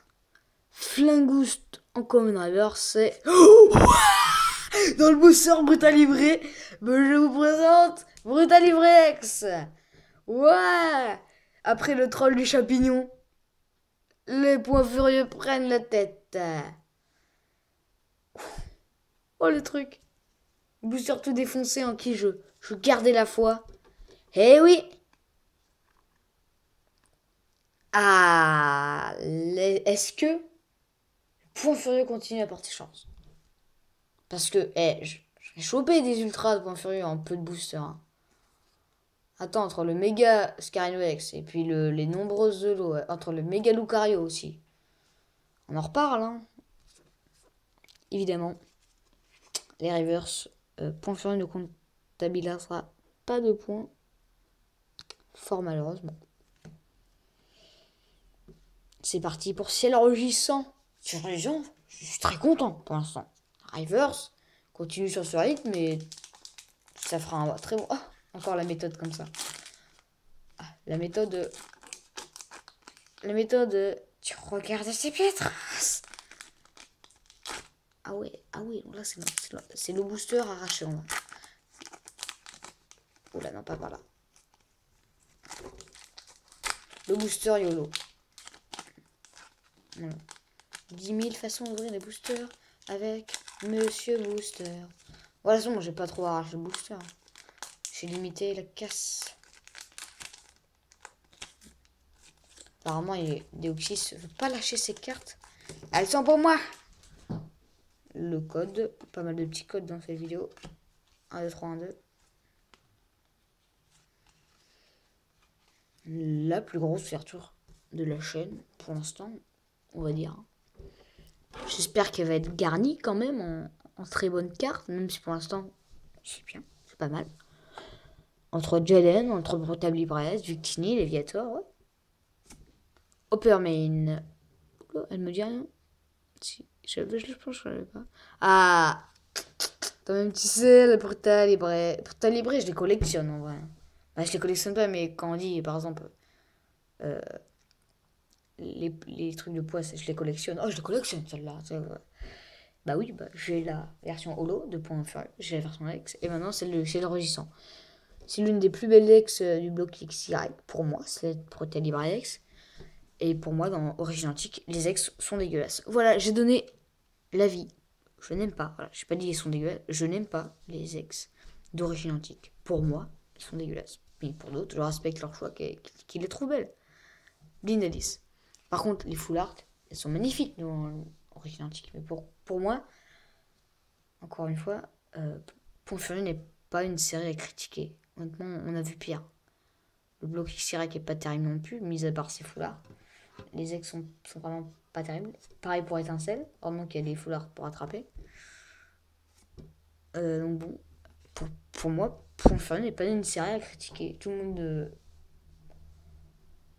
Flingouste en common reverse. C'est... Oh, dans le booster Brutalibré, je vous présente Brutalibrex. Ouais. Après le troll du champignon. Les points furieux prennent la tête. Oh, le truc. Booster tout défoncé en qui je gardais la foi. Eh oui. Ah, est-ce que Point Furieux continue à porter chance? Parce que, j'ai chopé des ultras de Point Furieux en peu de booster. Hein. Attends, entre le méga Scarino X et puis les nombreuses lots, entre le méga Lucario aussi. On en reparle, hein. Évidemment, les reverse, Point Furieux ne comptabilisera pas de points. Fort malheureusement. C'est parti pour Ciel Rugissant. Ciel Rugissant, je suis très content pour l'instant. Reverse continue sur ce rythme et ça fera un très bon. Oh, encore la méthode comme ça. Ah, la méthode. Tu regardes ces piètres. Ah ouais, là c'est le booster arraché en bas. Oh là, non, pas par là. Le booster YOLO. Voilà. 10 000 façons d'ouvrir les boosters avec Monsieur Booster. Voilà, moi j'ai pas trop arraché le booster. J'ai limité la casse. Apparemment, Deoxys veut pas lâcher ses cartes. Elles sont pour moi. Le code, pas mal de petits codes dans cette vidéo. 1, 2, 3, 1, 2. La plus grosse ouverture de la chaîne, pour l'instant, on va dire. J'espère qu'elle va être garnie quand même en très bonne carte, même si pour l'instant, c'est bien, c'est pas mal. Entre Jalen, entre Brutable Libresse, Victini, Léviator, ouais. Oppermain. Elle me dit rien. Si, je pense que je savais pas. Ah, quand même, tu sais, le Brutale Libresse. Brutale Libresse, je les collectionne en vrai. Bah, je les collectionne pas, mais quand on dit, par exemple, les trucs de poids, je les collectionne. Oh, je les collectionne, celle-là. Bah oui, j'ai la version holo de Point Furieux, j'ai la version X, et maintenant c'est le Rugissant. C'est l'une des plus belles decks du bloc XY, pour moi, c'est Brutale Libresse. Et pour moi, dans Origine Antique, les ex sont dégueulasses. Voilà, j'ai donné l'avis. Je n'aime pas. Voilà, j'ai pas dit qu'ils sont dégueulasses. Je n'aime pas les ex d'Origine Antique. Pour moi, ils sont dégueulasses. Mais pour d'autres, je respecte leur choix, qui les trouve belles. Blind Alice. Par contre, les full art, elles sont magnifiques dans Origine Antique. Mais pour moi, encore une fois, Point Furieux n'est pas une série à critiquer. Honnêtement, on a vu pire. Le bloc XY est pas terrible non plus, mis à part ses full art. Les ex sont vraiment pas terribles. Pareil pour Étincelle, heureusement qu'il y a des foulards pour attraper. Donc bon, pour moi, Point Furieux n'est pas une série à critiquer. Tout le monde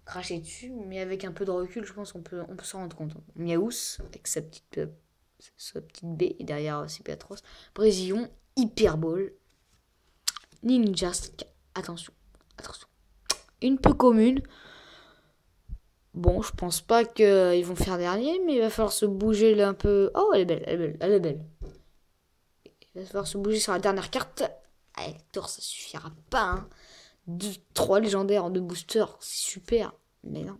crachait dessus, mais avec un peu de recul, je pense qu'on peut s'en rendre compte. Miaous, avec sa petite B, et derrière c'est Atroce. Brésillon, Hyperball, Ninja, attention. Une peu commune. Bon, je pense pas qu'ils vont faire dernier, mais il va falloir se bouger là un peu. Oh, elle est belle. Il va falloir se bouger sur la dernière carte. Ah, Hector, ça suffira pas. Hein. 3 légendaires en 2 boosters, c'est super. Mais non.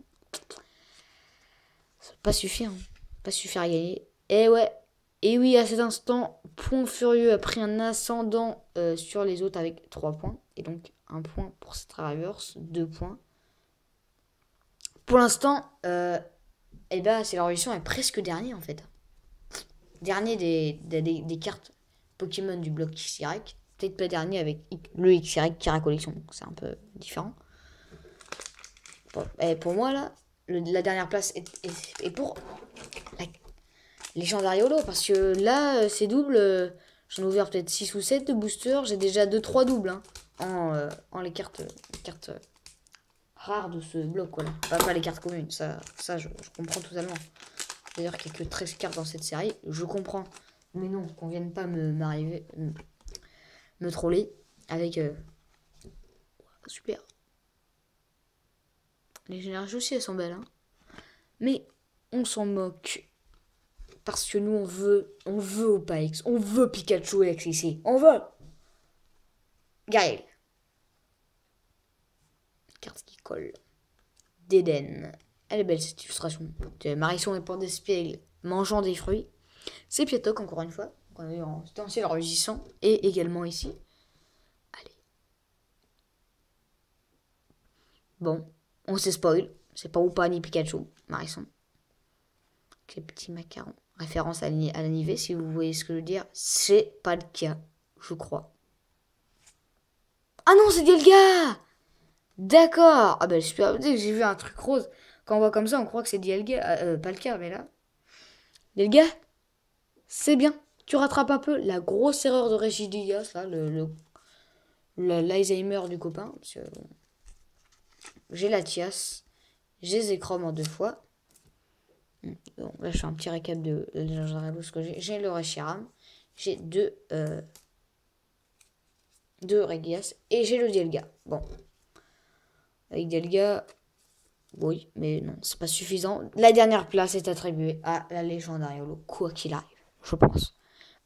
Ça va pas suffire. Hein. Pas suffire à gagner. Et ouais. Et oui, à cet instant, Point Furieux a pris un ascendant sur les autres avec 3 points. Et donc, 1 point pour cette reverse, 2 points. Pour l'instant, c'est la révolution est presque dernier en fait. Dernier des cartes Pokémon du bloc XY. Peut-être pas dernier avec le XY Kira Collection. Donc c'est un peu différent. Bon, et pour moi là, la dernière place est pour la légendaire Yolo. Parce que là, c'est double. J'en ai ouvert peut-être 6 ou 7 de boosters. J'ai déjà 2-3 doubles hein, en les cartes rares de ce bloc, voilà. Pas les cartes communes, ça je comprends totalement. D'ailleurs qu'il n'y a que 13 cartes dans cette série, je comprends. Mais non, qu'on vienne pas me troller avec... super. Les générations aussi, elles sont belles, hein. Mais on s'en moque. Parce que nous, on veut Opax, on veut Pikachu X ici, on veut Gaël. Carte qui colle. D'Eden. Elle est belle cette illustration. Marisson est pour des spiègles mangeant des fruits. C'est Piatoc encore une fois. On a eu en potentiel rugissant. Et également ici. Allez. Bon, on s'est spoil. C'est pas Oupa ni Pikachu, Marisson. Avec les petits macarons. Référence à la Nivée, si vous voyez ce que je veux dire. C'est pas le cas, je crois. Ah non, c'est Dialga! D'accord. Ah ben super, dès que j'ai vu un truc rose. Quand on voit comme ça, on croit que c'est Dialga. Pas le cas, mais là. Dialga, c'est bien. Tu rattrapes un peu la grosse erreur de Regigigas, là, l'Alzheimer du copain. Parce que, bon, j'ai la Tias. J'ai Zekrom en 2 fois. Bon, là, je fais un petit récap de ce que j'ai. J'ai le Reshiram. J'ai deux Regias. Et j'ai le Dialga. Bon. Avec Dialga, oui, mais non, c'est pas suffisant. La dernière place est attribuée à la légendaire Yolo, quoi qu'il arrive, je pense.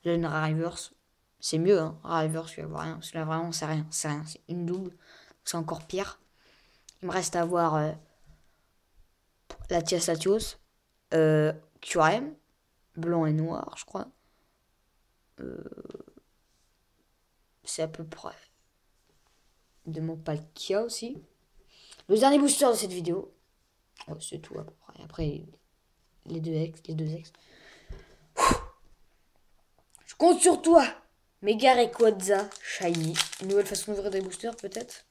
Le Reverse, c'est mieux, hein. Reverse, tu vas voir rien. Parce que là, vraiment, c'est rien. C'est rien. C'est une double. C'est encore pire. Il me reste à voir la Tias QRM, blanc et noir, je crois. C'est à peu près. Il ne manque pas le Kia aussi. Le dernier booster de cette vidéo. Oh, c'est tout à peu près. Après, les deux ex. Je compte sur toi. Mega Rayquaza Shiny. Une nouvelle façon d'ouvrir des boosters, peut-être.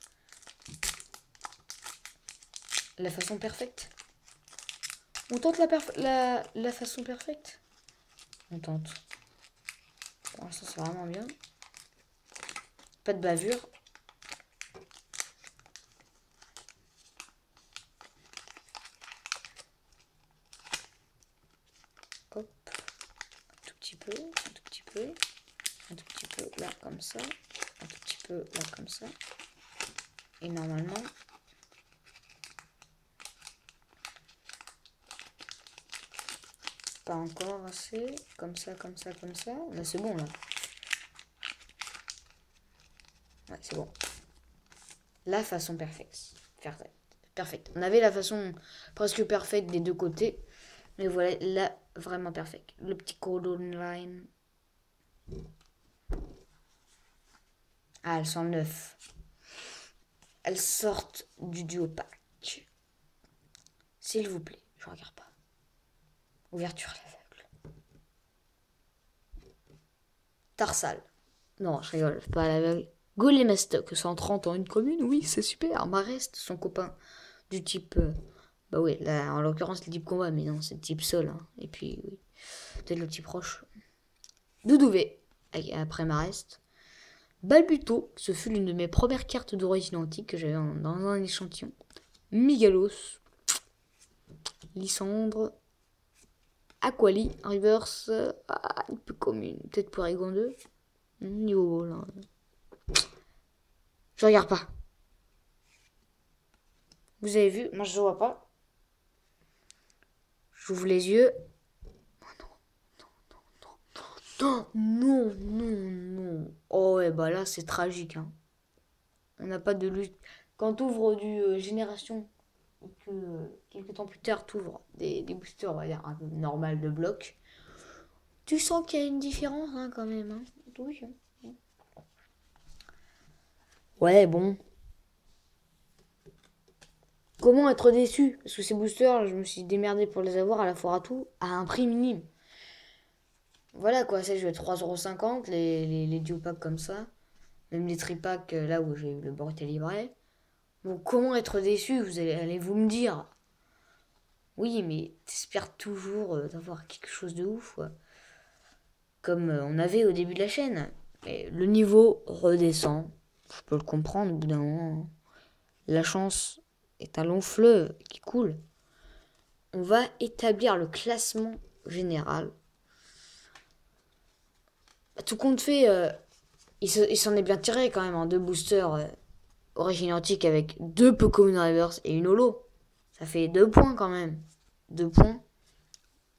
La façon parfaite. On tente la façon parfaite. On tente. Pour l'instant, c'est vraiment bien. Pas de bavure. Hop. Un tout petit peu. Un tout petit peu là comme ça. Un tout petit peu là comme ça. Et normalement... Pas encore assez. Comme ça. Là, c'est bon, là. Ouais, c'est bon. La façon parfaite. Parfaite. On avait la façon presque parfaite des deux côtés. Mais voilà, là, vraiment parfaite. Le petit code online. Ah, elles sont 9. Elles sortent du duo pack. S'il vous plaît, je regarde pas. Ouverture à l'aveugle. Tarsal. Non, je rigole, pas à l'aveugle. Golemestock, 130 en une commune, oui, c'est super. Marest, son copain du type... bah oui, là, en l'occurrence, le type combat, mais non, c'est le type sol. Hein. Et puis, oui, peut-être le type roche. Doudouvé, après Marest. Balbuto, ce fut l'une de mes premières cartes d'origine antique que j'avais dans un échantillon. Migalos. Lysandre. Aquali, reverse, un peu commune, peut-être pour Porygon 2. Niveau là. Je regarde pas. Vous avez vu, moi je vois pas. J'ouvre les yeux. Oh, non. Oh ouais, bah là c'est tragique. Hein. On n'a pas de lutte. Quand tu ouvres du Génération, et que quelques temps plus tard tu ouvres des boosters, on va dire, un peu normal de bloc, tu sens qu'il y a une différence hein, quand même. Hein. Oui, hein. Ouais, bon. Comment être déçu? Parce que ces boosters, je me suis démerdé pour les avoir à la foire à tout, à un prix minime. Voilà quoi, ça je vais 3,50€, les duo packs comme ça. Même les tripacks là où j'ai eu le bord livré. Bon, comment être déçu? Allez-vous me dire? Oui, mais t'espères toujours d'avoir quelque chose de ouf, quoi. Comme on avait au début de la chaîne. Mais le niveau redescend. Je peux le comprendre au bout d'un moment. La chance est un long fleuve qui coule. On va établir le classement général. Tout compte fait, il s'en est bien tiré quand même en 2 boosters origine antique avec 2 Pokémon Reverse et une holo. Ça fait 2 points quand même. 2 points.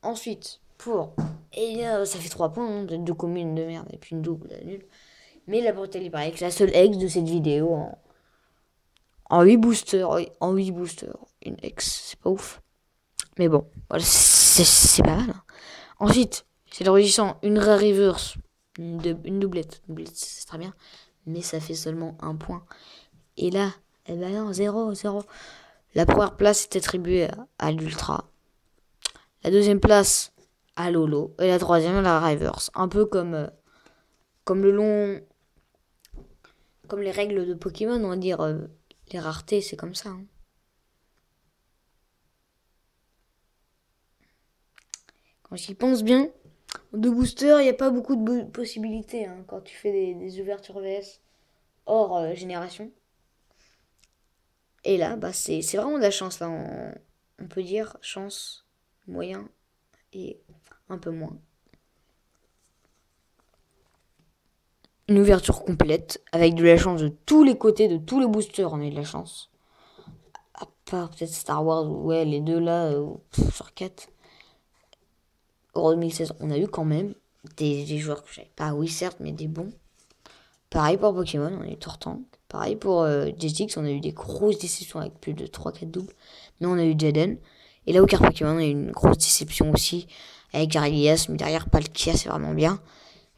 Ensuite, ça fait 3 points, hein, 2 communes de merde et puis une double, nulle. Mais la brutalité paraît que la seule ex de cette vidéo en 8 boosters. En 8 boosters. Une ex, c'est pas ouf. Mais bon, voilà, c'est pas mal. Hein. Ensuite, c'est le rugissant, une rare reverse, une doublette. Doublette, c'est très bien. Mais ça fait seulement 1 point. Et là, eh ben non, 0, 0. La première place est attribuée à l'Ultra. La deuxième place à Lolo. Et la troisième à la reverse. Un peu comme le long. Comme les règles de Pokémon, on va dire. Les raretés, c'est comme ça. Hein. Quand j'y pense bien, de booster, il n'y a pas beaucoup de possibilités hein, quand tu fais des ouvertures VS hors génération. Et là, bah, c'est vraiment de la chance. Là. On peut dire chance, moyen et un peu moins. Une ouverture complète avec de la chance de tous les côtés, de tous les boosters. On a eu de la chance. À part peut-être Star Wars, ouais, les deux là, sur 4. Euro 2016, on a eu quand même des joueurs que j'avais pas, oui certes, mais des bons. Pareil pour Pokémon, on a eu Tortank. Pareil pour Jetix, on a eu des grosses déceptions avec plus de 3-4 doubles. Mais on a eu Jaden. Et là, au carte Pokémon, on a eu une grosse déception aussi avec Jarilias, mais derrière Palkia, c'est vraiment bien.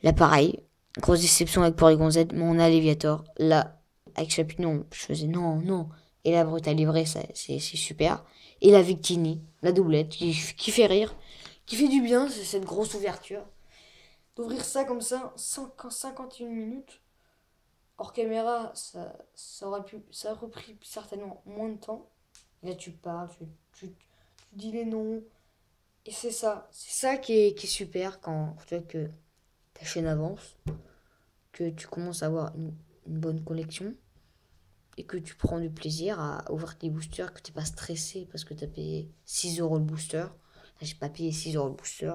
Là, pareil, grosse déception avec Porygon Z, mais on a Léviator. Là, avec Chapignon, je faisais non, non. Et la Brutale Livrée, c'est super. Et la Victini, la doublette, qui fait rire, qui fait du bien, c'est cette grosse ouverture. D'ouvrir ça comme ça, 51 minutes. Hors caméra, ça aurait pris certainement moins de temps. Et là, tu parles, tu dis les noms. Et c'est ça qui est super quand tu vois que ta chaîne avance, que tu commences à avoir une bonne collection et que tu prends du plaisir à ouvrir tes boosters, que tu n'es pas stressé parce que tu as payé 6 euros le booster. Là, j'ai pas payé 6 euros le booster.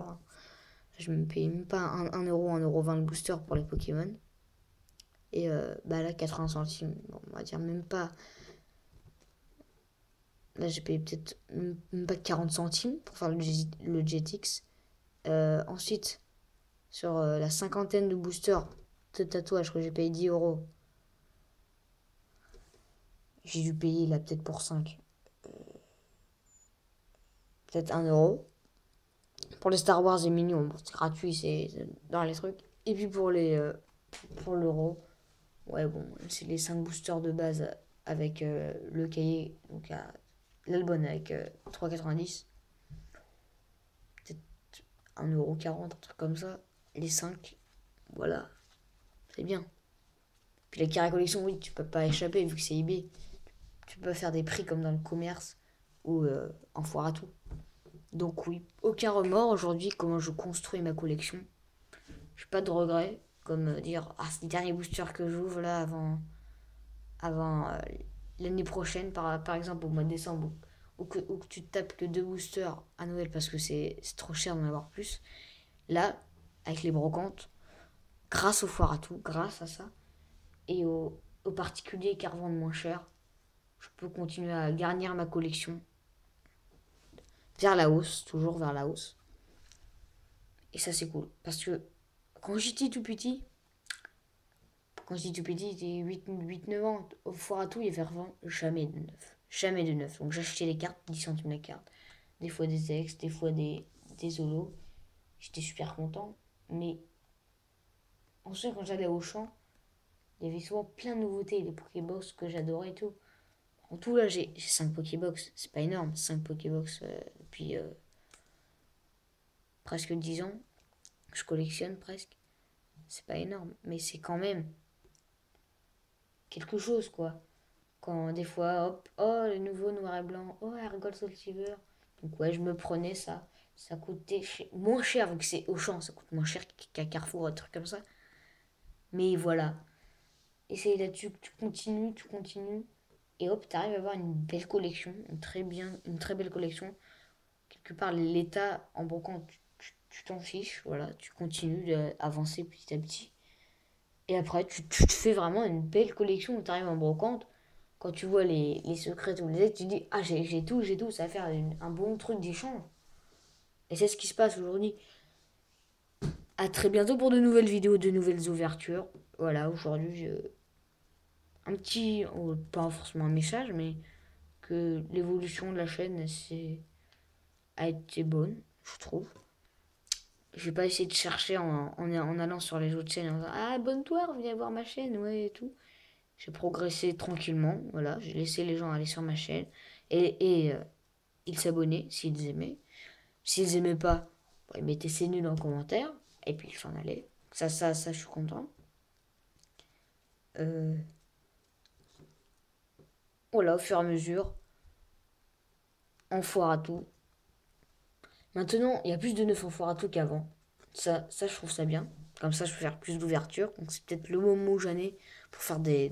Je me paye même pas 1 euro, 1,20 € le booster pour les Pokémon. Et bah là, 80 centimes, bon, on va dire même pas. Là, j'ai payé peut-être même pas 40 centimes pour faire le Jetix. Ensuite, sur la cinquantaine de boosters de tatouage que j'ai payé 10 euros, j'ai dû payer là peut-être pour 5, peut-être 1 euro. Pour les Star Wars et Minions, bon, c'est gratuit, c'est dans les trucs. Et puis pour l'euro, ouais, bon, c'est les 5 boosters de base avec le cahier, donc l'album avec 3,90. Peut-être 1,40 €, un truc comme ça. Les 5, voilà, c'est bien. Puis la carré collection, oui, tu peux pas échapper vu que c'est eBay. Tu peux pas faire des prix comme dans le commerce ou en foire à tout. Donc oui, aucun remords aujourd'hui comment je construis ma collection. J'ai pas de regrets comme dire ah c'est le dernier booster que j'ouvre là avant l'année prochaine par exemple au mois de décembre ou que tu te tapes que 2 boosters à Noël parce que c'est trop cher d'en avoir plus. Là, avec les brocantes, grâce aux foires à tout, grâce à ça, et aux particuliers qui revendent moins cher, je peux continuer à garnir ma collection vers la hausse, toujours vers la hausse. Et ça, c'est cool. Parce que quand j'étais tout petit, quand j'étais tout petit, j'étais 8-9 ans, au foire à tout, il y avait vraiment jamais de neuf. Jamais de neuf. Donc j'achetais les cartes, 10 centimes la carte. Des fois des ex, des fois des holos. J'étais super content. Mais ensuite, quand j'allais au champ, il y avait souvent plein de nouveautés. Les Pokébox que j'adorais et tout. En tout, là, j'ai 5 Pokébox. C'est pas énorme, 5 Pokébox depuis presque 10 ans. Je collectionne presque. C'est pas énorme, mais c'est quand même quelque chose, quoi. Quand des fois, hop, oh, le nouveau noir et blanc, oh, Argol Silver. Donc, ouais, je me prenais ça. Ça coûtait moins cher, vu que c'est Auchan, ça coûte moins cher qu'à Carrefour, un truc comme ça. Mais voilà. Essaye là-dessus, tu continues, tu continues. Et hop, tu arrives à avoir une belle collection, une très belle collection. Quelque part, l'état en brocante, tu t'en fiches, voilà, tu continues d'avancer petit à petit. Et après, tu te fais vraiment une belle collection où tu arrives en brocante. Quand tu vois les secrets ou les aides, tu dis ah, j'ai tout, ça va faire un bon truc d'échange. Et c'est ce qui se passe aujourd'hui. À très bientôt pour de nouvelles vidéos, de nouvelles ouvertures. Voilà, aujourd'hui, un petit, pas forcément un message, mais que l'évolution de la chaîne, a été bonne, je trouve. Je vais pas essayer de chercher en allant sur les autres chaînes en disant ah, abonne-toi, viens voir ma chaîne, ouais, et tout. J'ai progressé tranquillement, voilà. J'ai laissé les gens aller sur ma chaîne et ils s'abonnaient s'ils aimaient. S'ils aimaient pas, bon, ils mettaient c'est nul en commentaire et puis ils s'en allaient. Ça, je suis content. Euh, voilà, au fur et à mesure, on foire à tout. Maintenant, il y a plus de 9 en foire à tout qu'avant. Ça, je trouve ça bien. Comme ça, je peux faire plus d'ouverture. Donc, c'est peut-être le moment où j'en ai pour faire des